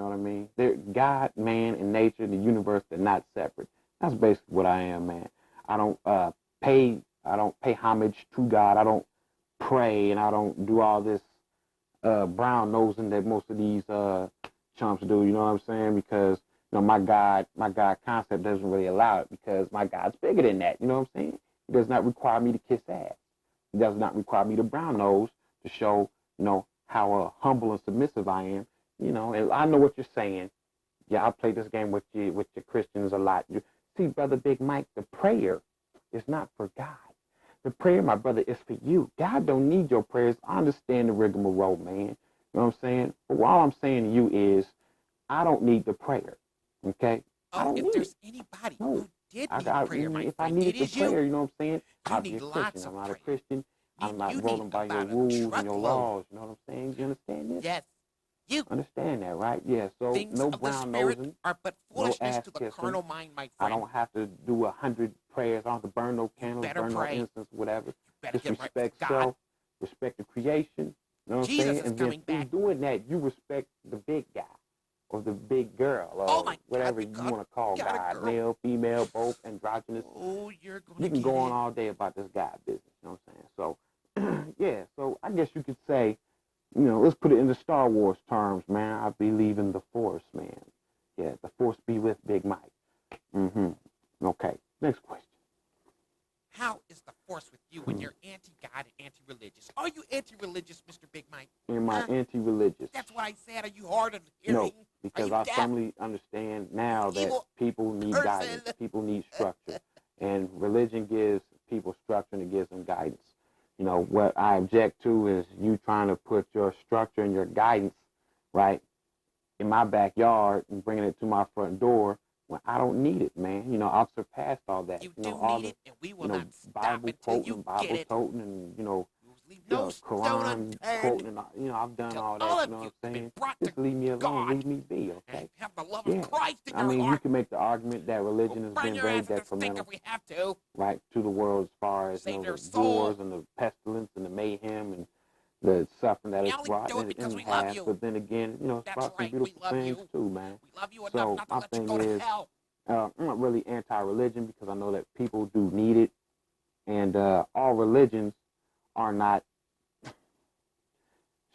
what I mean? They're God, man, and nature, the universe, they're not separate. That's basically what I am, man. I don't pay homage to God. I don't pray, and I don't do all this brown nosing that most of these chumps do, you know what I'm saying? Because, you know, my God concept doesn't really allow it, because my God's bigger than that, you know what I'm saying? He does not require me to kiss ass. He does not require me to brown nose to show, you know, how humble and submissive I am. You know, and I know what you're saying. Yeah, I play this game with your Christians a lot. See, Brother Big Mike, the prayer is not for God. The prayer, my brother, is for you. God don't need your prayers. I understand the rigmarole, man. You know what I'm saying? But all I'm saying to you is, I don't need the prayer. Okay? I don't if need there's it. anybody No. who did need prayer, my if I friend, needed it the is prayer, you. you know what I'm saying? You I'm need just lots Christian. of I'm not a prayer. Christian. I'm You not need rolling by your about a rules and your truckload. laws. You know what I'm saying? You understand this? Yes. You. Understand that, right? Yeah. So Things no of the brown spirit nosing, are but no foolishness ass to the kissing. carnal mind, my I friend. don't have to do 100 prayers. I don't have to burn no candles, better burn pray. no incense, whatever. You better Just get right respect with God. self, respect the creation. You know what I'm Jesus saying? is And then coming through back. doing that, you respect the big guy or the big girl or Oh my whatever God, you want to call got a God, girl. male, female, both, androgynous. Oh, you're going to You can get go on it. all day about this God business. You know what I'm saying? So, yeah. So I guess you could say, you know, let's put it in the Star Wars terms, man. I believe in the Force, man. Yeah, the Force be with Big Mike. Okay, next question. How is the force with you when you're anti-God and anti-religious? Are you anti-religious, Mr. Big Mike? Am I anti-religious? That's what I said. Are you hard of hearing? No, because I firmly understand now that people need guidance. People need structure. And religion gives people structure and it gives them guidance. You know, what I object to is you trying to put your structure and your guidance, right, in my backyard and bringing it to my front door when I don't need it, man. You know, I've surpassed all that. You know, do all need the, it, and we will you know, not stop Bible until quoting, you Bible get it. toting, and, you know, Leave no stone Quran unturned. quoting, and, you know, I've done Till all all that, of you know you what I'm saying? be brought Just to leave me alone, God leave me be, okay? and have the love Yeah. of Christ in I your mean, heart. you can make the argument that religion We'll has burn been your very ass at the stake detrimental, if we have to. right, to the world as far as, you Save know, their the soul. wars and the pestilence and the mayhem and the suffering that We it's only brought, do it and because it we love has. you. But then again, you know, it's That's brought some right, we beautiful love things you. too, man. We love you enough So not to my let you thing go to is, hell. I'm not really anti-religion because I know that people do need it, and all religions are not,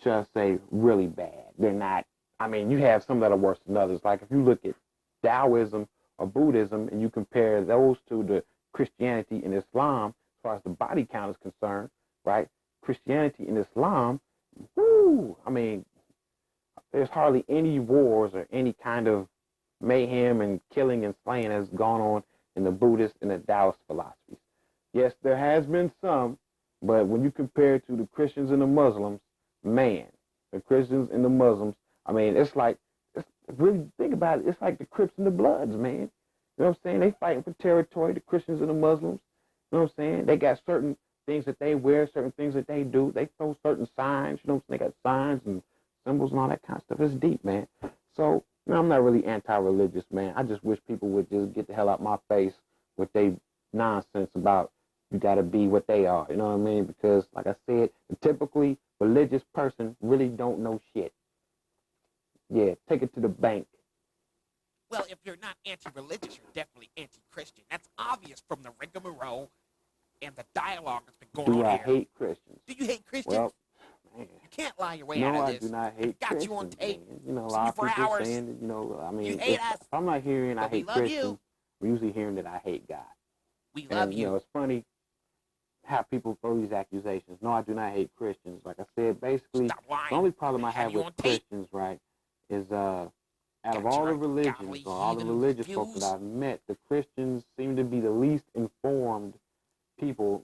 shall I say, really bad. They're not. I mean, you have some that are worse than others. Like if you look at Taoism or Buddhism and you compare those to the Christianity and Islam, as far as the body count is concerned, right? Christianity and Islam, whoo! I mean, there's hardly any wars or any kind of mayhem and killing and slaying has gone on in the Buddhist and the Taoist philosophies. Yes, there has been some, but when you compare it to the Christians and the Muslims, man, the Christians and the Muslims, I mean, really think about it, it's like the Crips and the Bloods, man. You know what I'm saying? They fighting for territory, the Christians and the Muslims. You know what I'm saying? They got certain things that they wear, certain things that they do. They throw certain signs, you know what I'm saying? They got signs and symbols and all that kind of stuff. It's deep, man. So, you know, I'm not really anti-religious, man. I just wish people would just get the hell out my face with they nonsense about you got to be what they are. You know what I mean? Because, like I said, the typically religious person really don't know shit. Yeah, take it to the bank. Well, if you're not anti-religious, you're definitely anti-Christian. That's obvious from the rigmarole and the dialogue that's been going Do on I here. hate Christians? Do you hate Christians? Well, man. You can't lie your way out of this. No, I do not hate got Christians, you on tape. man. You know, a Seen lot you of for people hours. saying that, you know, I mean, You hate us. if I'm not hearing I but we hate love Christians, you. I'm usually hearing that I hate God. We love And, you know, it's funny how people throw these accusations. No, I do not hate Christians. Like I said, basically, Stop lying. the only problem I Have have you with on tape. Christians, right, is out of Got all the your religions godly or all the heathen religious folks views. that I've met, the Christians seem to be the least informed people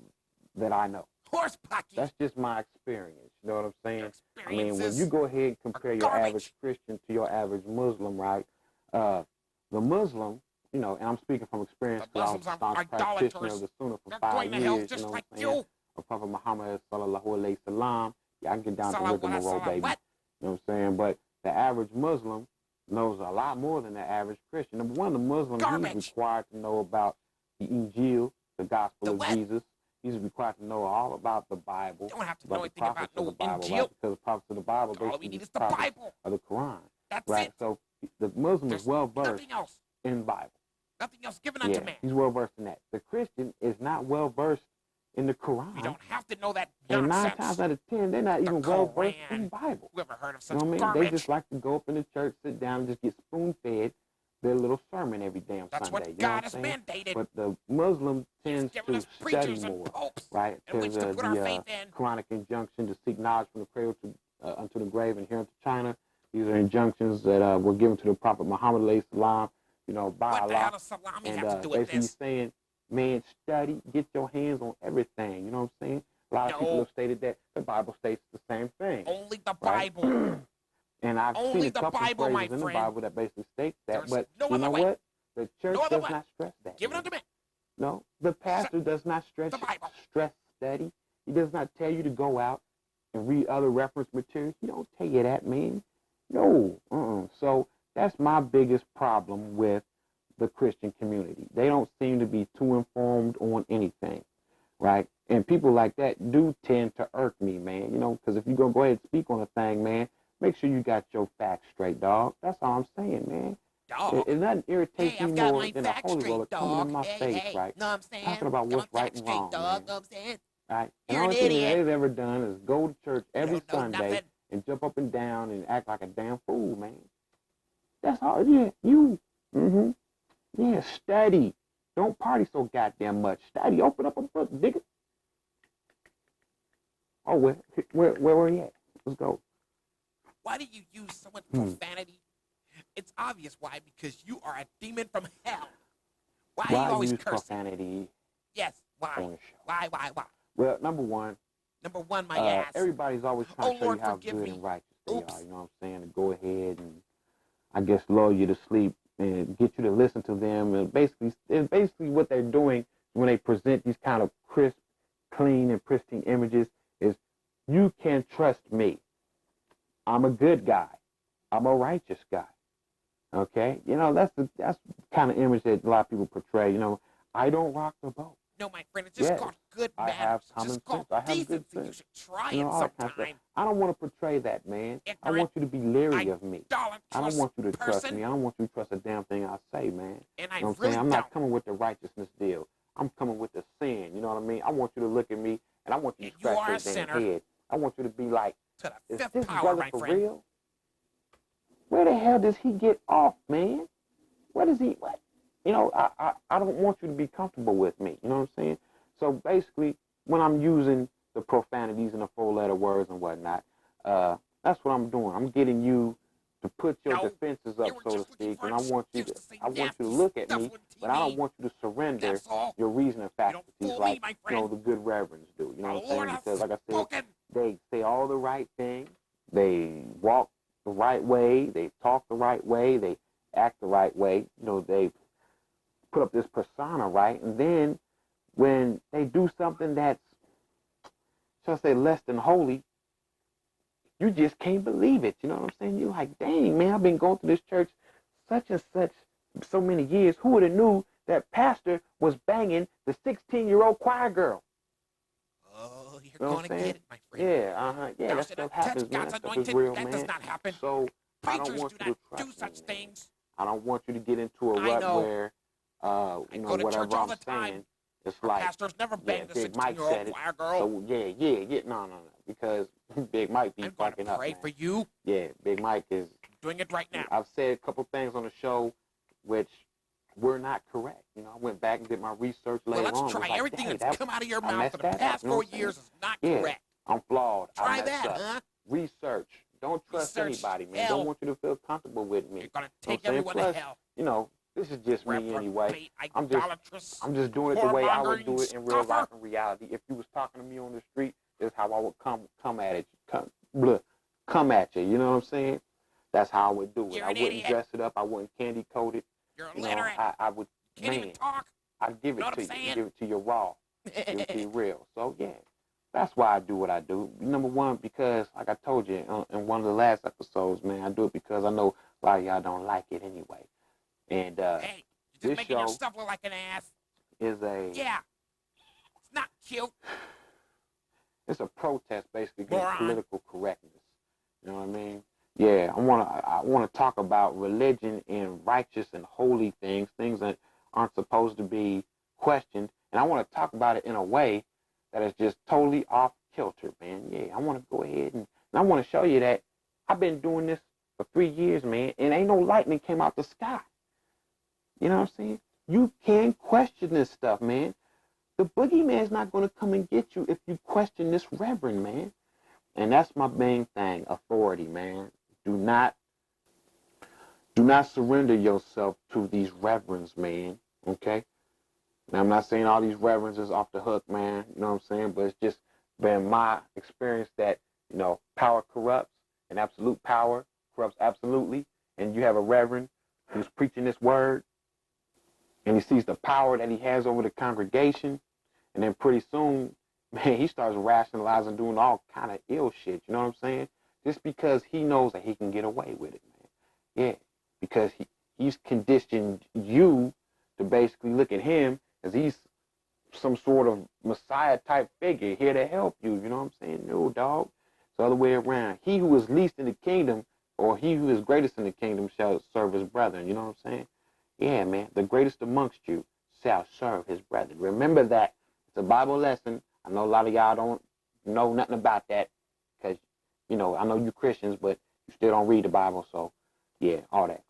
that I know. Horse pocky. That's just my experience. You know what I'm saying? I mean, when Experiences you go ahead and compare your garbage. average Christian to your average Muslim, right? The Muslim, you know, and I'm speaking from experience The because I was Muslims a are staunch practitioner idolaters. of the Sunnah for They're 5 going to hell years. just You know like what I'm saying? you. Of Prophet Muhammad sallallahu alaihi salam. Yeah, I can get down to rigmarole, baby. What? You know what I'm saying? But the average Muslim knows a lot more than the average Christian. Number one, the Muslim, he's required to know about the Injil, the gospel of Jesus. He's required to know all about the Bible. Don't have to know anything about the no Bible, Injil. right? Because the prophets of the Bible All we basically need is the the Bible. of the Quran. That's right? it. So The Muslim There's is well versed nothing else. in the Bible. Nothing else given unto Yeah, man. he's well versed in that. The Christian is not well versed in the Quran. You don't have to know that and nonsense. 9 times out of 10, they're not The even well versed Quran. in the Bible. Who ever heard of You such know what I mean? garbage? They just like to go up in the church, sit down, and just get spoon fed their little sermon every damn That's Sunday. what You know God what has I'm saying? mandated. But the Muslim He's tends given to us study preachers more, and popes right? in which to put our faith in. Quranic injunction to seek knowledge from the cradle to unto the grave and here unto China. These are injunctions that were given to the Prophet Muhammad alayhi salam, you know, by What the hell Allah. does salami And have to do with basically this? saying, man, study, get your hands on everything. You know what I'm saying? A lot of people No. have stated that the Bible states the same thing. Only the Right? Bible. And I've Only seen a the couple Bible, phrases my in the friend. Bible that basically states that. There's But no you other know way. what? The church No other does way. not stress that. Give it man. unto me. No, the pastor does not stress The Bible. study. He does not tell you to go out and read other reference material. He don't tell you that, man. No. So that's my biggest problem with the Christian community. They don't seem to be too informed on anything, right? And people like that do tend to irk me, man. You know, because if you're going to go ahead and speak on a thing, man, make sure you got your facts straight, dog. That's all I'm saying, man. Dog. It nothing irritates Hey, me I've got more my than a facts holy straight, roller coming in dog. my Hey, face, hey. right? Know what I'm saying? Talking about Got what's my right facts and straight, wrong, dog. man. Know what I'm saying? Right? And You're the an only thing that idiot. they've ever done is go to church every You don't know Sunday nothing. and jump up and down and act like a damn fool, man. That's all. Yeah, you. Yeah, study. Don't party so goddamn much. Study. Open up a book, nigga. Oh, where were you at? Let's go. Why do you use so much profanity? It's obvious why, because you are a demon from hell. Why are you always use cursing? profanity Yes, why? on the show? Why? Well, number one, Number one, my ass. everybody's always trying to show Lord, you how forgive good me. and righteous they Oops. are. You know what I'm saying? To go ahead and, I guess, lull you to sleep and get you to listen to them. And basically what they're doing when they present these kind of crisp, clean, and pristine images is, you can trust me. I'm a good guy. I'm a righteous guy. Okay? You know, that's the kind of image that a lot of people portray. You know, I don't rock the boat. No, my friend, it's just Yes, called good I manners. have It's common just called sense. I have good decency. You sense. should try You know, it all that kind of stuff. sometime. I don't want to portray that, man. I Ignorant, want you to be leery of me. I don't idolatrous want you to trust person. me. I don't want you to trust a damn thing I say, man. And I You know what I'm really saying? I'm don't. not coming with the righteousness deal. I'm coming with the sin. You know what I mean? I want you to look at me, and I want you to And you scratch are your a damn sinner. head. I want you to be like, To the is fifth this power, brother my for friend. real? Where the hell does he get off, man? What is he? What? You know, I don't want you to be comfortable with me. You know what I'm saying? So basically, when I'm using the profanities and the four-letter words and whatnot, that's what I'm doing. I'm getting you to put your No, defenses you up, were so to just looking speak, for and an I want you excuse to say to nasty look at stuff me, on but I don't TV. want you to surrender That's all. your reasoning don't faculties fool like me, my you friend. know the good reverends do. You know The what I'm saying? Lord has Because like I said, spoken. they say all the right things. They walk the right way. They talk the right way. They act the right way. You know, they put up this persona, right? And then when they do something that's, shall I say, less than holy, you just can't believe it. You know what I'm saying? You're like, dang, man, I've been going to this church such and such so many years. Who would have knew that pastor was banging the 16-year-old choir girl? Oh, you're You know going what to I'm get saying? it, my friend. Yeah, Thou that shalt stuff not touch happens, man. God's That stuff is anointed. real, That man. does not happen. So I don't Preachers want do you not to do trust such me, man. things. I don't want you to get into a I rut know. where, I you know, go to church whatever all I'm the time. saying, it's Our like, pastor's never yeah, banged a Big Mike 16-year-old said it. choir girl. So yeah, no, because Big Mike be I'm going fucking to up, pray man. for you. Yeah, Big Mike is. Doing it right now. I've said a couple things on the show which were not correct. You know, I went back and did my research Well, later let's on. try. Like, Everything dang, that's come out of your I mouth messed for the that up, past you know 4 what I'm saying? years is not Yeah, correct. I'm flawed. I Try messed that, up. huh? Research. Don't trust Research anybody, man. hell. Don't want you to feel comfortable with me. You're going to You know take what I'm saying? everyone Plus, to hell. you know, this is just me anyway. Reprobate, I'm just doing it the way I would do it in real life and reality. If you was talking to me on the street, this is how I would come at it. Come at you. You know what I'm saying? That's how I would do it. You're I an wouldn't idiot. dress it up. I wouldn't candy coat it. You're You know, illiterate. I would, Can't even man, talk. I'd give it Know what to I'm you. saying? Give it to you raw. Give it to you real. So, yeah, that's why I do what I do. Number one, because, like I told you in one of the last episodes, man, I do it because I know a lot of y'all don't like it anyway. And Hey, you're this just making show yourself look like an ass. is a Yeah. It's not cute. it's a protest basically against Moron. political correctness. You know what I mean? Yeah, I wanna talk about religion and righteous and holy things, things that aren't supposed to be questioned, and I want to talk about it in a way that is just totally off kilter, man. Yeah, I want to go ahead and I want to show you that I've been doing this for 3 years, man, and ain't no lightning came out the sky. You know what I'm saying? You can question this stuff, man. The boogeyman's not going to come and get you if you question this reverend, man. And that's my main thing, authority, man. Do not surrender yourself to these reverends, man. Okay? Now, I'm not saying all these reverends is off the hook, man. You know what I'm saying? But it's just been my experience that, power corrupts and absolute power corrupts absolutely. And you have a reverend who's preaching this word and he sees the power that he has over the congregation. And then pretty soon, man, he starts rationalizing, doing all kind of ill shit. You know what I'm saying? Just because he knows that he can get away with it, man. Yeah, because he's conditioned you to basically look at him as he's some sort of Messiah type figure here to help you. You know what I'm saying? No, dog. It's the other way around. He who is least in the kingdom, or he who is greatest in the kingdom, shall serve his brethren. You know what I'm saying? Yeah, man. The greatest amongst you shall serve his brethren. Remember that. It's a Bible lesson. I know a lot of y'all don't know nothing about that because, I know you Christians, but you still don't read the Bible. So, yeah, all that.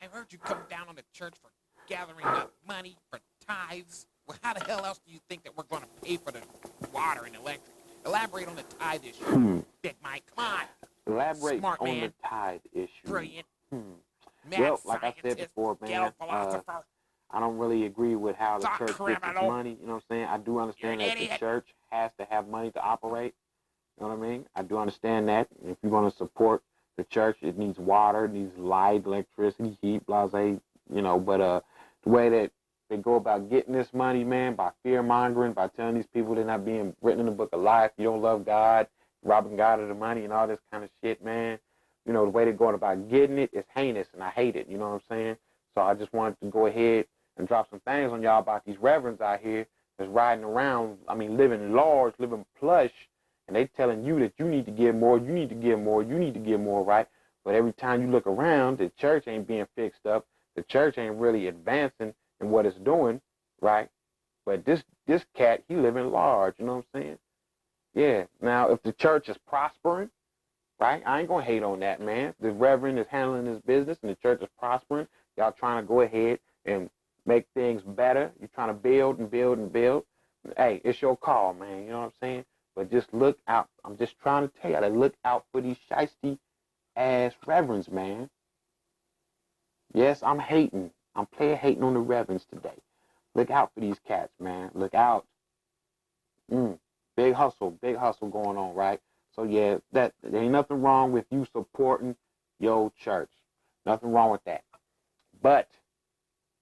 I heard you come down on the church for gathering up money for tithes. Well, how the hell else do you think that we're going to pay for the water and electric? Elaborate on the tithe issue. Big Mike, come on. Elaborate Smart on man. the tithe issue. Brilliant. Mad Well, like I said scientist, before, ghetto man, philosopher. I don't really agree with how the It's a church gets its criminal. money. You know what I'm saying? I do understand You're an that the idiot. church has to have money to operate. You know what I mean? I do understand that. If you want to support the church, it needs water, it needs light, electricity, heat, blase, but the way that they go about getting this money, man, by fear-mongering, by telling these people they're not being written in the book of life, you don't love God, robbing God of the money and all this kind of shit, man. The way they're going about getting it is heinous, and I hate it, you know what I'm saying? So I just wanted to go ahead and drop some things on y'all about these reverends out here that's riding around, living large, living plush, and they telling you that you need to give more, you need to give more, you need to give more, right? But every time you look around, the church ain't being fixed up. The church ain't really advancing in what it's doing, right? But this cat, he living large, you know what I'm saying? Yeah. Now, if the church is prospering, right? I ain't gonna hate on that, man. The reverend is handling his business and the church is prospering. Y'all trying to go ahead and make things better. You're trying to build and build and build. Hey, it's your call, man. You know what I'm saying? But just look out. I'm just trying to tell you to look out for these shiesty ass reverends, man. Yes, I'm hating. I'm player hating on the reverends today. Look out for these cats, man. Look out. Big hustle going on, right? So yeah, there ain't nothing wrong with you supporting your church. Nothing wrong with that. But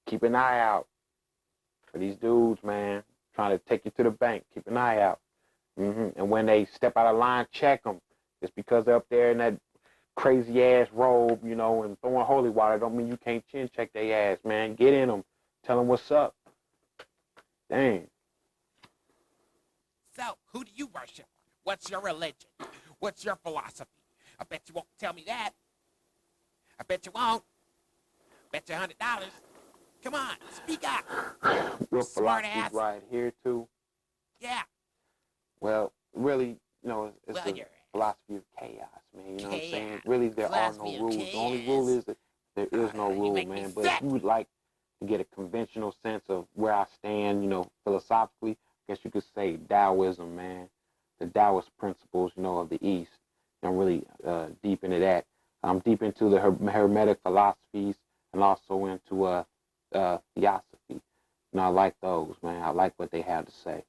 keep an eye out for these dudes, man, trying to take you to the bank. Keep an eye out. And when they step out of line, check them. Just because they're up there in that crazy ass robe, and throwing holy water don't mean you can't chin check their ass, man. Get in them. Tell them what's up. Dang. So, who do you worship? What's your religion? What's your philosophy? I bet you won't tell me that. I bet you won't. Bet you $100. Come on, speak up. Your Smart philosophy's ass. right here, too. Yeah. Well, really, it's Well, the you're philosophy of chaos, man. You know what I'm saying? chaos. Really, there are no Philosophy of rules. The only chaos. rule is that there is no You rule, make me man. But sick. if you would like to get a conventional sense of where I stand, philosophically, I guess you could say Taoism, man. The Taoist principles, of the East. I'm really deep into that. I'm deep into the Hermetic philosophies and also into theosophy. I like those, man. I like what they have to say.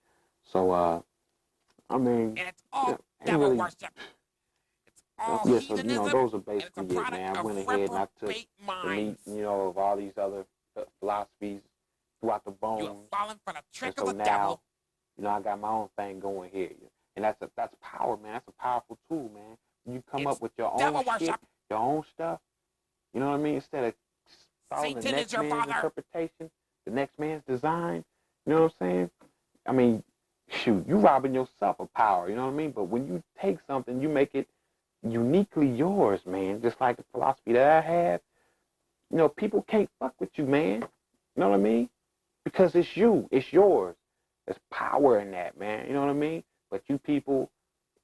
So, And it's all devil really, worship. It's all yeah, so, heathenism. those are And it's a basically it, product man. I of went ahead and I took reprobate the meat, minds. of all these other philosophies throughout the You bones. have fallen for the trick And so of the now, devil. I got my own thing going here. And that's power, man. That's a powerful tool, man. You come It's up with your own devil shit, worship. your own stuff. You know what I mean? Instead of following the Satan next is your man's father. interpretation, the next man's design. You know what I'm saying? I mean, shoot, you robbing yourself of power. You know what I mean? But when you take something, you make it uniquely yours, man. Just like the philosophy that I have. You know, people can't fuck with you, man. You know what I mean? Because it's you. It's yours. There's power in that, man. You know what I mean? But you people,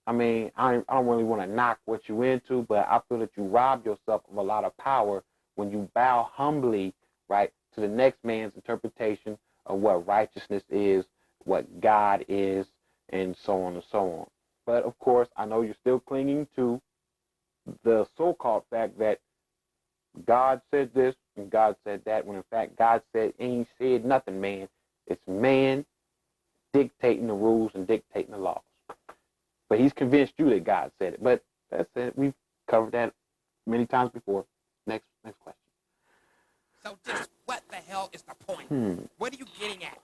I mean, I don't really want to knock what you into, but I feel that you rob yourself of a lot of power when you bow humbly, right, to the next man's interpretation of what righteousness is, what God is, and so on and so on. But of course, I know you're still clinging to the so-called fact that God said this and God said that, when in fact God said ain't said nothing, man. It's man dictating the rules and dictating the laws. But he's convinced you that God said it. But that's it. We've covered that many times before. Next question. So just what the hell is the point? What are you getting at?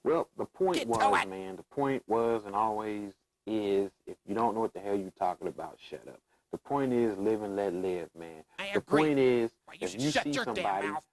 Well, the point Get to was, it. man, the point was and always is, if you don't know what the hell you're talking about, shut up. The point is live and let live, man. I The agree. point is, Well, you if should you shut see your damn somebody mouth.